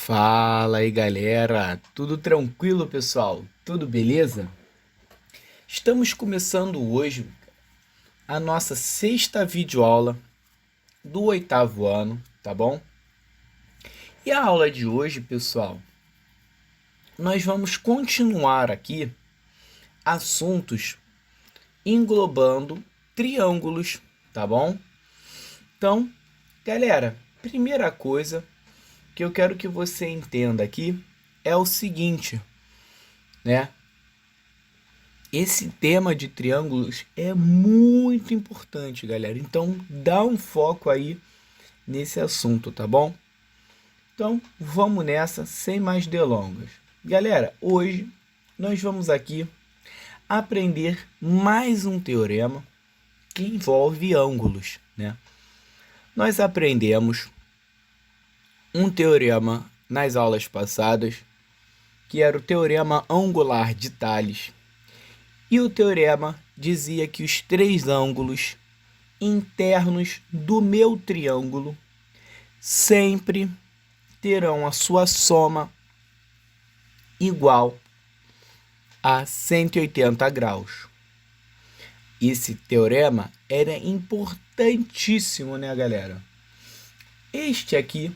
Fala aí galera, tudo tranquilo pessoal? Tudo beleza? Estamos começando hoje a nossa sexta videoaula do oitavo ano, tá bom? E a aula de hoje, pessoal, nós vamos continuar aqui assuntos englobando triângulos, tá bom? Então, galera, primeira coisa que eu quero que você entenda aqui é o seguinte, né? Esse tema de triângulos é muito importante, galera. Então, dá um foco aí nesse assunto, tá bom? Então, vamos nessa, sem mais delongas. Galera, hoje nós vamos aqui aprender mais um teorema que envolve ângulos, né? Nós aprendemos um teorema nas aulas passadas, que era o teorema angular de Tales. E o teorema dizia que os três ângulos internos do meu triângulo sempre terão a sua soma igual a 180 graus. Esse teorema era importantíssimo, né, galera? Este aqui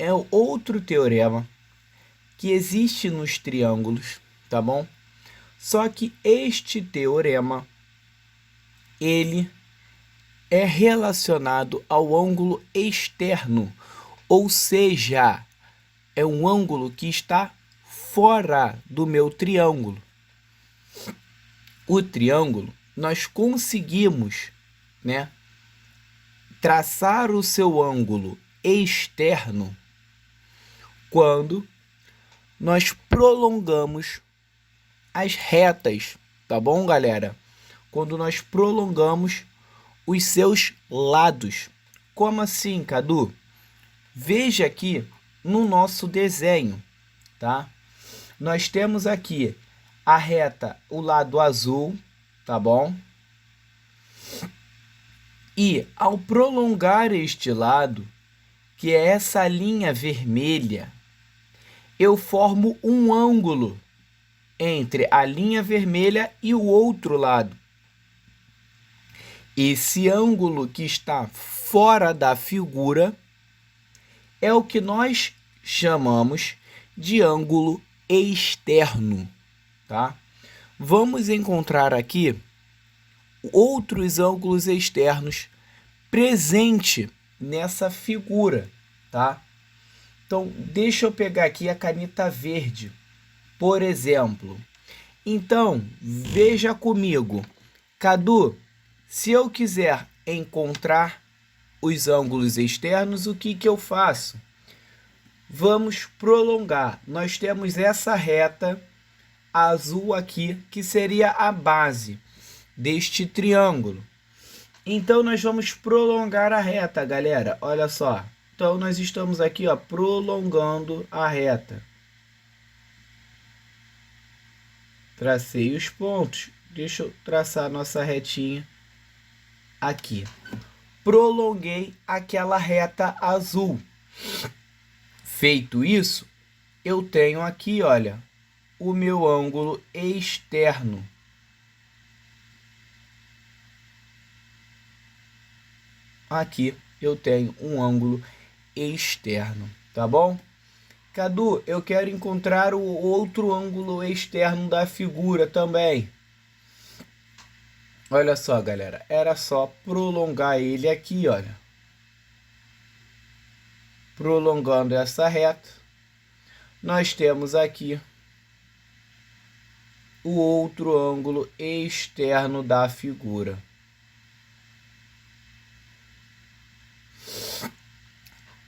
é o outro teorema que existe nos triângulos, tá bom? Só que este teorema, ele é relacionado ao ângulo externo, ou seja, é um ângulo que está fora do meu triângulo. O triângulo, nós conseguimos, né, traçar o seu ângulo externo quando nós prolongamos as retas, tá bom, galera? Quando nós prolongamos os seus lados. Como assim, Cadu? Veja aqui no nosso desenho, tá? Nós temos aqui a reta, o lado azul, tá bom? E ao prolongar este lado, que é essa linha vermelha, eu formo um ângulo entre a linha vermelha e o outro lado. Esse ângulo que está fora da figura é o que nós chamamos de ângulo externo, tá? Vamos encontrar aqui outros ângulos externos presentes nessa figura, tá? Então, deixa eu pegar aqui a caneta verde, por exemplo. Então, veja comigo. Cadu, se eu quiser encontrar os ângulos externos, o que eu faço? Vamos prolongar. Nós temos essa reta azul aqui, que seria a base deste triângulo. Então, nós vamos prolongar a reta, galera. Olha só. Então, nós estamos aqui, ó, prolongando a reta. Tracei os pontos. Deixa eu traçar a nossa retinha aqui. Prolonguei aquela reta azul. Feito isso, eu tenho aqui, olha, o meu ângulo externo. Aqui eu tenho um ângulo externo, tá bom? Cadu, eu quero encontrar o outro ângulo externo da figura também. Olha só, galera, era só prolongar ele aqui, olha. Prolongando essa reta, nós temos aqui o outro ângulo externo da figura.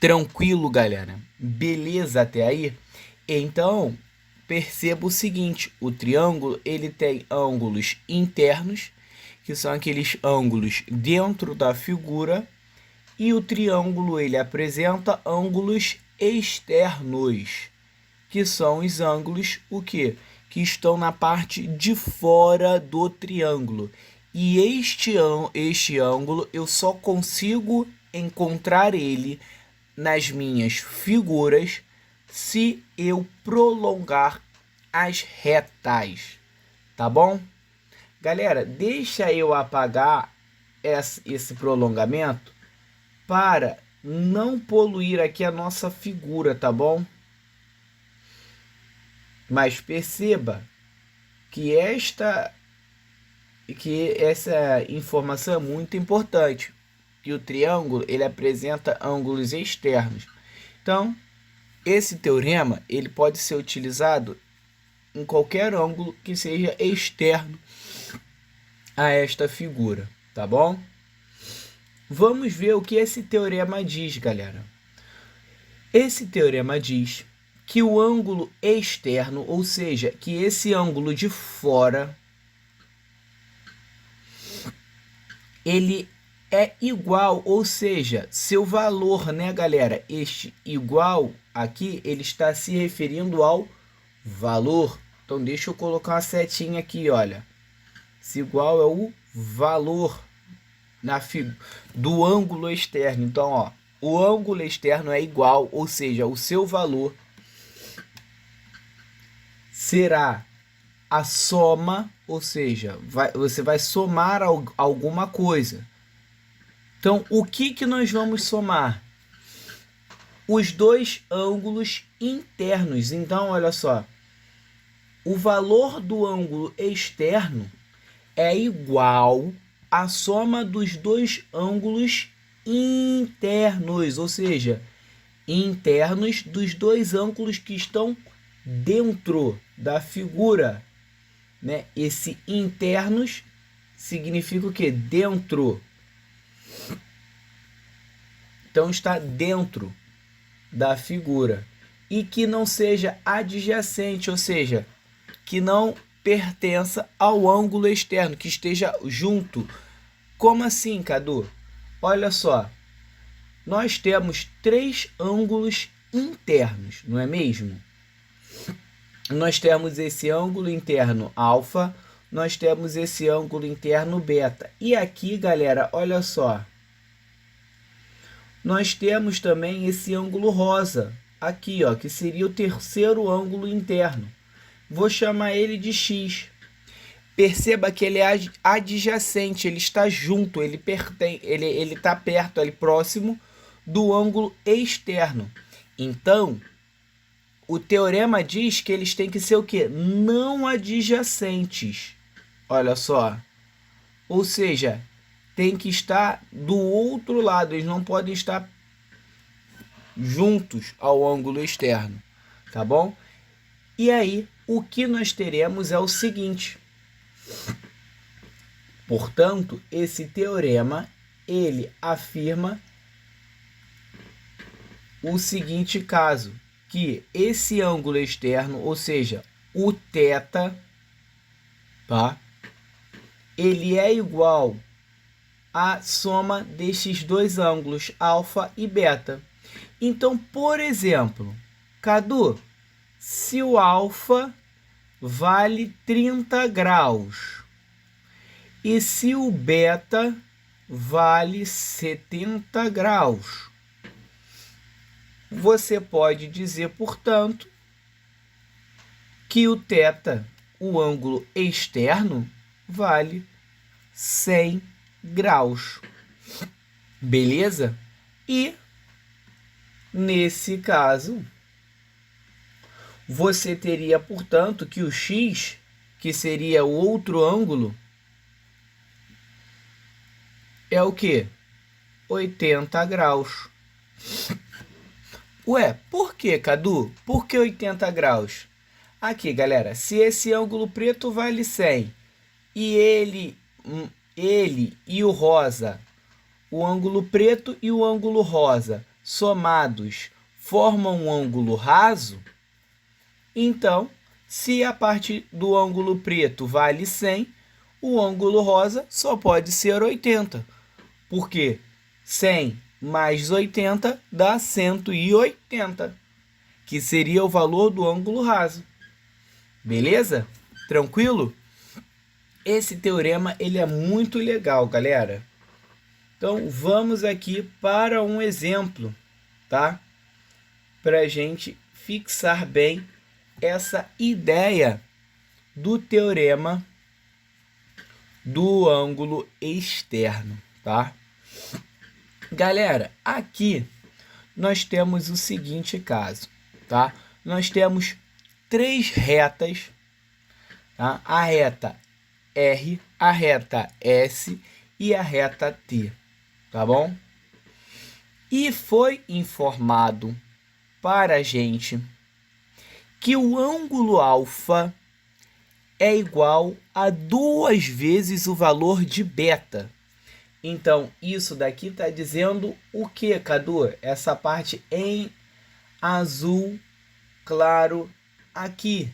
Tranquilo, galera? Beleza até aí? Então, perceba o seguinte, o triângulo ele tem ângulos internos, que são aqueles ângulos dentro da figura, e o triângulo ele apresenta ângulos externos, que são os ângulos o quê? Que estão na parte de fora do triângulo. E este ângulo eu só consigo encontrar ele nas minhas figuras se eu prolongar as retas, tá bom? Galera, deixa eu apagar esse prolongamento para não poluir aqui a nossa figura, tá bom? Mas perceba que essa informação é muito importante, que o triângulo ele apresenta ângulos externos. Então, esse teorema ele pode ser utilizado em qualquer ângulo que seja externo a esta figura, tá bom? Vamos ver o que esse teorema diz, galera. Esse teorema diz que o ângulo externo, ou seja, que esse ângulo de fora, ele é igual, ou seja, seu valor, né, galera? Este igual aqui, ele está se referindo ao valor. Então, deixa eu colocar uma setinha aqui, olha. Esse igual é o valor do ângulo externo. Então, ó, o ângulo externo é igual, ou seja, o seu valor será a soma, ou seja, você vai somar alguma coisa. Então, o que nós vamos somar? Os dois ângulos internos. Então, olha só, o valor do ângulo externo é igual à soma dos dois ângulos internos, ou seja, internos dos dois ângulos que estão dentro da figura, né? Esse internos significa o quê? Dentro. Então está dentro da figura e que não seja adjacente, ou seja, que não pertença ao ângulo externo, que esteja junto. Como assim, Cadu? Olha só, nós temos três ângulos internos, não é mesmo? Nós temos esse ângulo interno alfa, nós temos esse ângulo interno beta. E aqui, galera, olha só, nós temos também esse ângulo rosa, aqui, ó, que seria o terceiro ângulo interno. Vou chamar ele de X. Perceba que ele é adjacente, ele está junto, ele está perto, ali próximo do ângulo externo. Então, o teorema diz que eles têm que ser o quê? Não adjacentes. Olha só. Ou seja, tem que estar do outro lado, eles não podem estar juntos ao ângulo externo, tá bom? E aí, o que nós teremos é o seguinte. Portanto, esse teorema, ele afirma o seguinte caso, que esse ângulo externo, ou seja, o θ, tá? Ele é igual à soma destes dois ângulos, alfa e beta. Então, por exemplo, Cadu, se o alfa vale 30 graus e se o beta vale 70 graus, você pode dizer, portanto, que o θ, o ângulo externo, vale 100 graus. Beleza? E, nesse caso, você teria, portanto, que o x, que seria o outro ângulo, é o quê? 80 graus. Ué, por que, Cadu? Por que 80 graus? Aqui, galera, se esse ângulo preto vale 100 e ele e o rosa, o ângulo preto e o ângulo rosa, somados, formam um ângulo raso, então, se a parte do ângulo preto vale 100, o ângulo rosa só pode ser 80. Porque 100 mais 80 dá 180, que seria o valor do ângulo raso. Beleza? Tranquilo? Esse teorema ele é muito legal, galera. Então, vamos aqui para um exemplo, tá? Para a gente fixar bem essa ideia do teorema do ângulo externo, tá? Galera, aqui nós temos o seguinte caso, tá? Nós temos três retas, tá? A reta R, a reta S e a reta T, tá bom? E foi informado para a gente que o ângulo alfa é igual a 2 vezes o valor de beta. Então, isso daqui está dizendo o que, Cadu? Essa parte em azul claro aqui.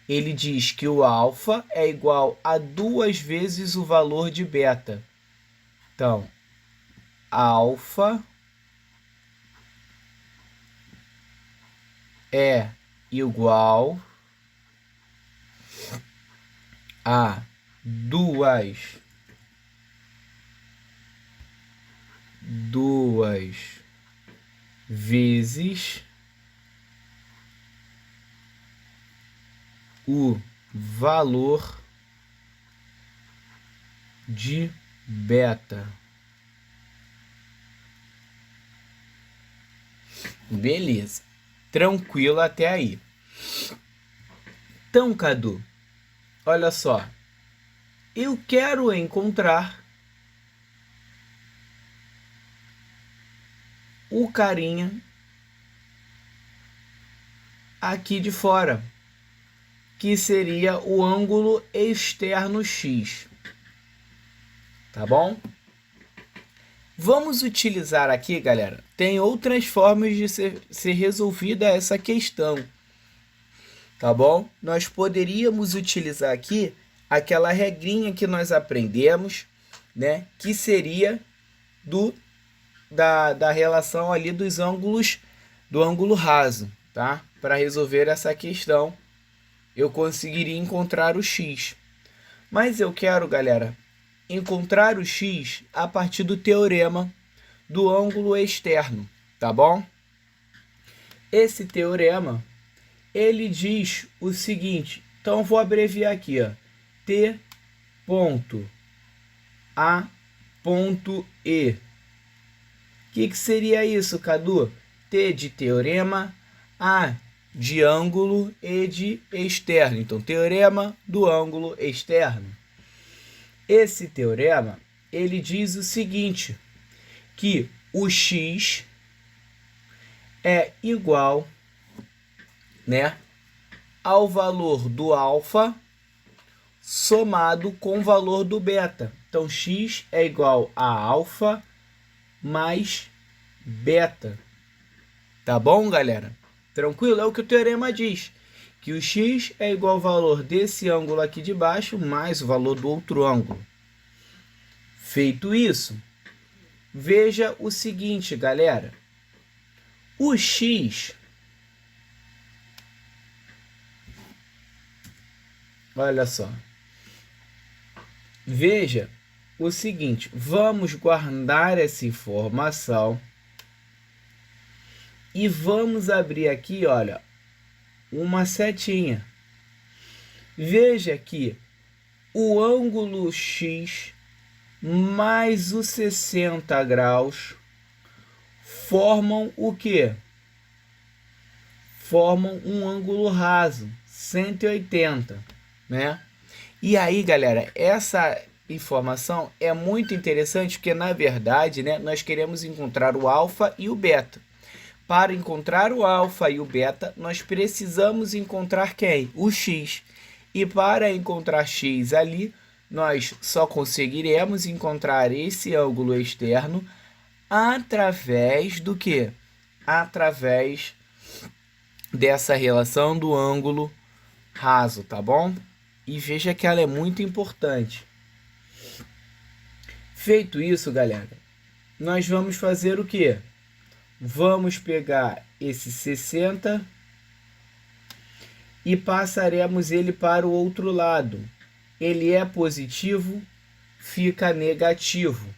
Ele diz que o alfa é igual a 2 vezes o valor de beta. Então, alfa é igual a 2 vezes o valor de beta. Beleza. Tranquilo até aí. Então, Cadu, olha só. Eu quero encontrar o carinha aqui de fora, que seria o ângulo externo X. Tá bom? Vamos utilizar aqui, galera, tem outras formas de ser resolvida essa questão. Tá bom? Nós poderíamos utilizar aqui aquela regrinha que nós aprendemos, né? Que seria da relação ali dos ângulos, do ângulo raso, tá? Para resolver essa questão, eu conseguiria encontrar o X. Mas eu quero, galera, encontrar o X a partir do teorema do ângulo externo, tá bom? Esse teorema, ele diz o seguinte, então eu vou abreviar aqui, ó, T ponto A ponto E. O que seria isso, Cadu? T de teorema, A de ângulo e de externo. Então, teorema do ângulo externo. Esse teorema, ele diz o seguinte, que o X é igual, né, ao valor do alfa somado com o valor do beta. Então, X é igual a alfa mais beta. Tá bom, galera? Tranquilo? É o que o teorema diz. Que o X é igual ao valor desse ângulo aqui de baixo mais o valor do outro ângulo. Feito isso, veja o seguinte, galera. O X, olha só. Veja o seguinte, vamos guardar essa informação e vamos abrir aqui, olha, uma setinha. Veja que o ângulo X mais os 60 graus formam o quê? Formam um ângulo raso, 180, né? E aí, galera, essa informação é muito interessante porque, na verdade, né, nós queremos encontrar o alfa e o beta. Para encontrar o alfa e o beta, nós precisamos encontrar quem? O X. E para encontrar X ali, nós só conseguiremos encontrar esse ângulo externo através do quê? Através dessa relação do ângulo raso, tá bom? E veja que ela é muito importante. Feito isso, galera, nós vamos fazer o quê? Vamos pegar esse 60 e passaremos ele para o outro lado. Ele é positivo, fica negativo.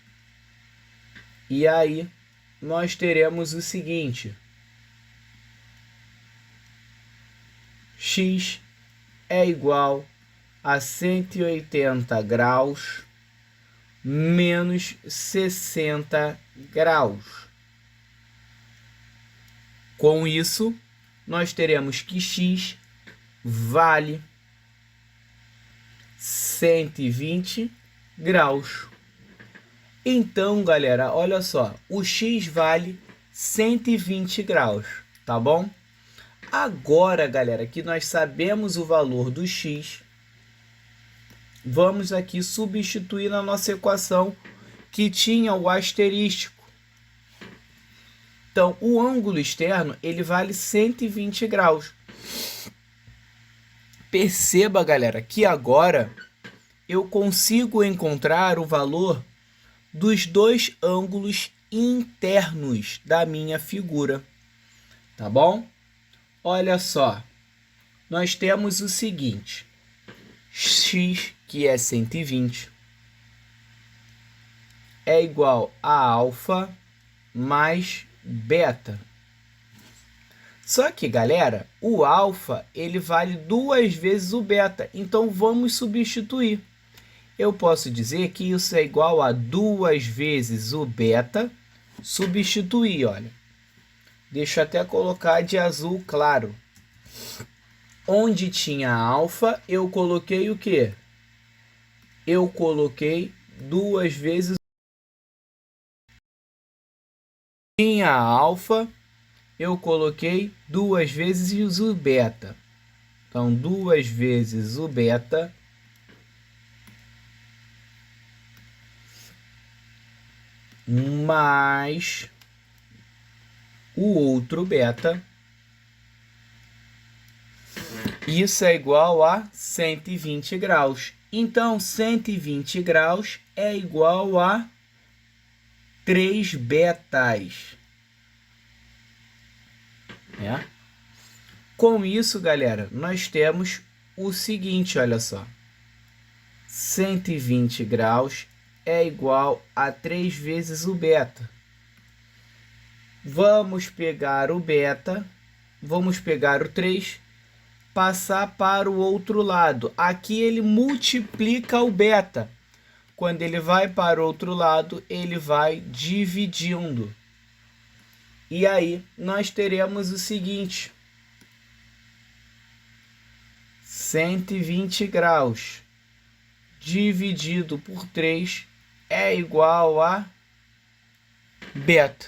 E aí, nós teremos o seguinte. x é igual a 180 graus menos 60 graus. Com isso, nós teremos que x vale 120 graus. Então, galera, olha só, o x vale 120 graus, tá bom? Agora, galera, que nós sabemos o valor do x, vamos aqui substituir na nossa equação que tinha o asterístico. Então, o ângulo externo, ele vale 120 graus. Perceba, galera, que agora eu consigo encontrar o valor dos dois ângulos internos da minha figura, tá bom? Olha só, nós temos o seguinte, x, que é 120, é igual a alfa mais beta. Só que, galera, o alfa, ele vale 2 vezes o beta, então vamos substituir. Eu posso dizer que isso é igual a 2 vezes o beta, substituir, olha. Deixa eu até colocar de azul claro. Onde tinha alfa, eu coloquei o quê? Eu coloquei 2 vezes. Tinha alfa, eu coloquei 2 vezes o beta. Então, 2 vezes o beta mais o outro beta. Isso é igual a 120 graus. Então, 120 graus é igual a 3 betas. Com isso, galera, nós temos o seguinte, olha só. 120 graus é igual a 3 vezes o beta. Vamos pegar o beta, vamos pegar o 3, passar para o outro lado. Aqui ele multiplica o beta. Quando ele vai para o outro lado, ele vai dividindo. E aí, nós teremos o seguinte. 120 graus dividido por 3 é igual a beta.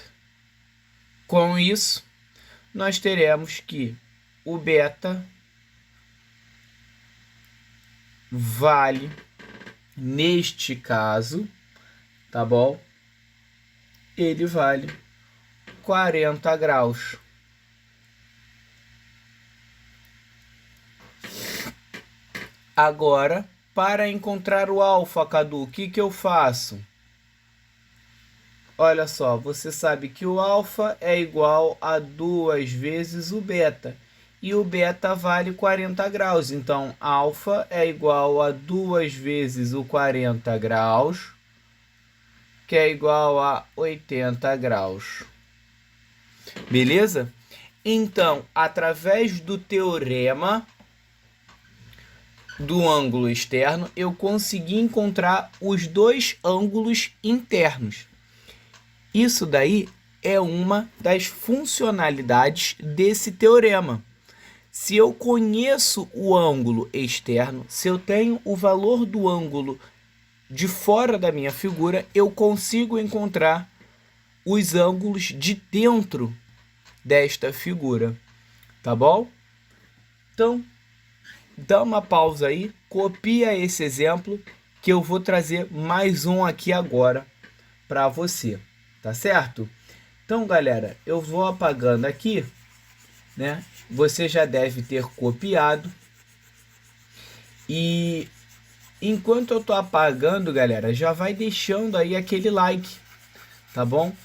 Com isso, nós teremos que o beta vale, neste caso, tá bom? Ele vale 40 graus. Agora, para encontrar o alfa, Cadu, o que eu faço? Olha só, você sabe que o alfa é igual a 2 vezes o beta. E o beta vale 40 graus. Então, alfa é igual a 2 vezes o 40 graus, que é igual a 80 graus. Beleza? Então, através do teorema do ângulo externo, eu consegui encontrar os dois ângulos internos. Isso daí é uma das funcionalidades desse teorema. Se eu conheço o ângulo externo, se eu tenho o valor do ângulo de fora da minha figura, eu consigo encontrar os ângulos de dentro desta figura, tá bom? Então, dá uma pausa aí, copia esse exemplo, que eu vou trazer mais um aqui agora para você, tá certo? Então, galera, eu vou apagando aqui, né? Você já deve ter copiado. E enquanto eu tô apagando, galera, já vai deixando aí aquele like, tá bom?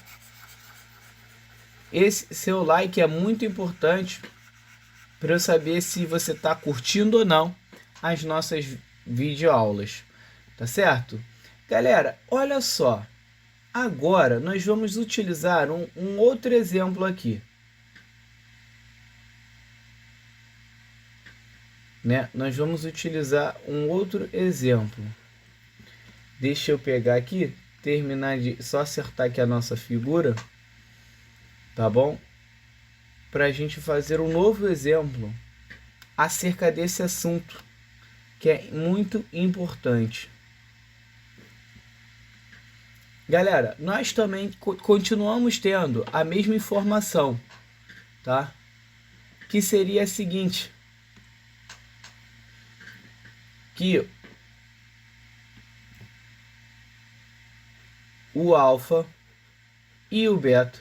Esse seu like é muito importante para eu saber se você está curtindo ou não as nossas videoaulas, tá certo? Galera, olha só, agora nós vamos utilizar um outro exemplo aqui. né? Nós vamos utilizar um outro exemplo. Deixa eu pegar aqui, terminar de só acertar aqui a nossa figura, tá bom? Para a gente fazer um novo exemplo acerca desse assunto, que é muito importante. Galera, nós também continuamos tendo a mesma informação, tá? Que seria a seguinte, que o alfa e o beta,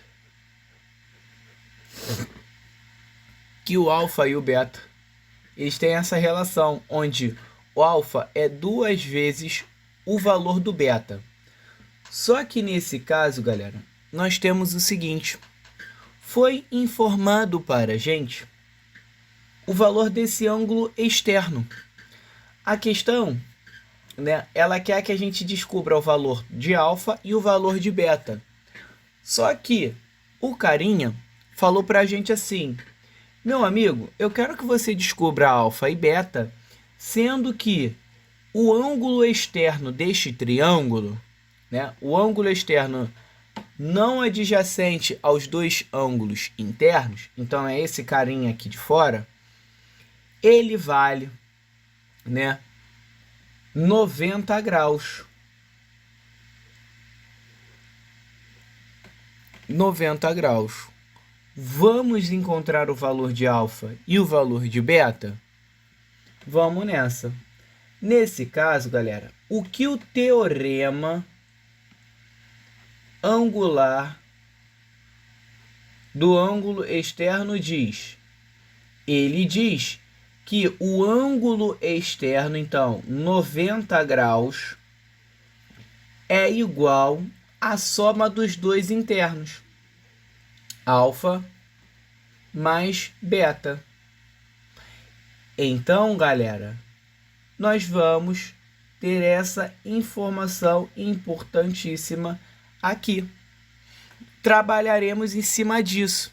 eles têm essa relação onde o alfa é 2 vezes o valor do beta. Só que nesse caso, galera, nós temos o seguinte: foi informado para a gente o valor desse ângulo externo. A questão, né, ela quer que a gente descubra o valor de alfa e o valor de beta. Só que o carinha falou para a gente assim: meu amigo, eu quero que você descubra alfa e beta, sendo que o ângulo externo deste triângulo, né, o ângulo externo não adjacente aos dois ângulos internos, então é esse carinha aqui de fora, ele vale, né, 90 graus. 90 graus. Vamos encontrar o valor de alfa e o valor de beta? Vamos nessa. Nesse caso, galera, o que o teorema angular do ângulo externo diz? Ele diz que o ângulo externo, então, 90 graus, é igual à soma dos dois internos, alfa mais beta. Então, galera, nós vamos ter essa informação importantíssima aqui. Trabalharemos em cima disso,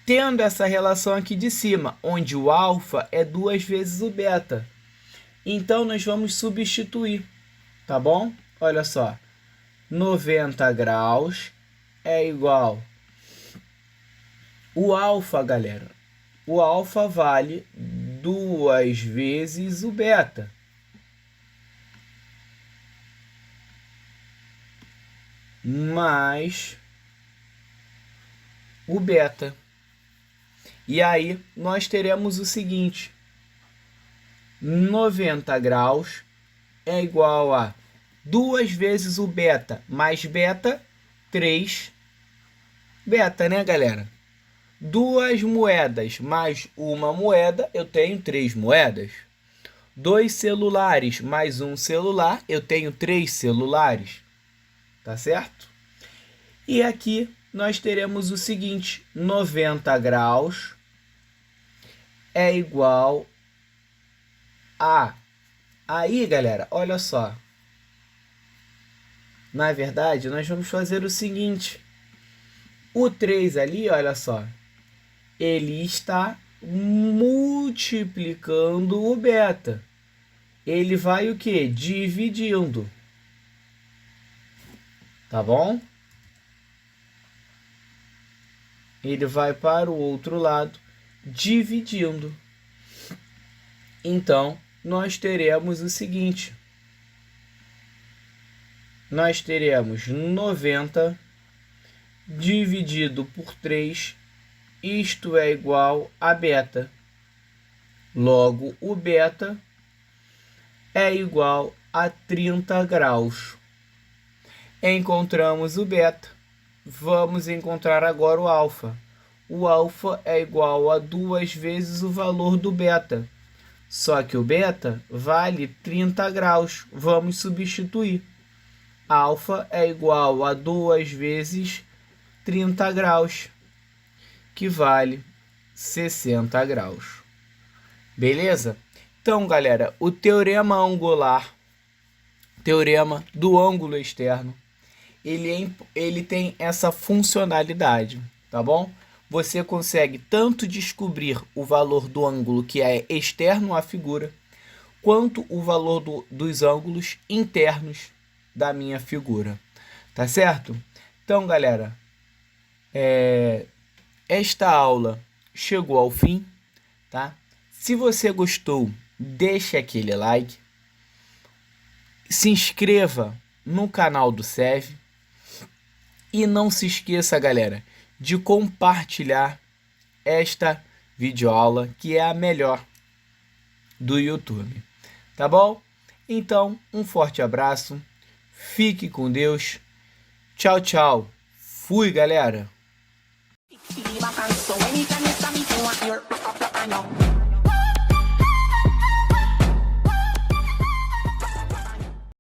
tendo essa relação aqui de cima, onde o alfa é 2 vezes o beta. Então, nós vamos substituir, tá bom? Olha só, 90 graus é igual... O alfa, galera, o alfa vale 2 vezes o beta. Mais o beta. E aí, nós teremos o seguinte: 90 graus é igual a 2 vezes o beta mais beta, 3 beta, né, galera? 2 moedas mais uma moeda, eu tenho 3 moedas. 2 celulares mais um celular, eu tenho 3 celulares. Tá certo? E aqui nós teremos o seguinte: 90 graus é igual a... Aí, galera, olha só. Na verdade, nós vamos fazer o seguinte: o 3 ali, olha só, ele está multiplicando o beta. Ele vai o quê? Dividindo. Tá bom? Ele vai para o outro lado, dividindo. Então, nós teremos o seguinte: nós teremos 90 dividido por 3, isto é igual a beta. Logo, o beta é igual a 30 graus. Encontramos o beta. Vamos encontrar agora o alfa. O alfa é igual a 2 vezes o valor do beta. Só que o beta vale 30 graus. Vamos substituir. Alfa é igual a 2 vezes 30 graus, que vale 60 graus. Beleza? Então, galera, o teorema angular, teorema do ângulo externo, ele tem essa funcionalidade, tá bom? você consegue tanto descobrir o valor do ângulo que é externo à figura, quanto o valor dos ângulos internos da minha figura. Tá certo? Então, galera, esta aula chegou ao fim, tá? Se você gostou, deixe aquele like, se inscreva no canal do SEV e não se esqueça, galera, de compartilhar esta videoaula, que é a melhor do YouTube. Tá bom? Então, um forte abraço, fique com Deus, tchau, tchau, fui, galera!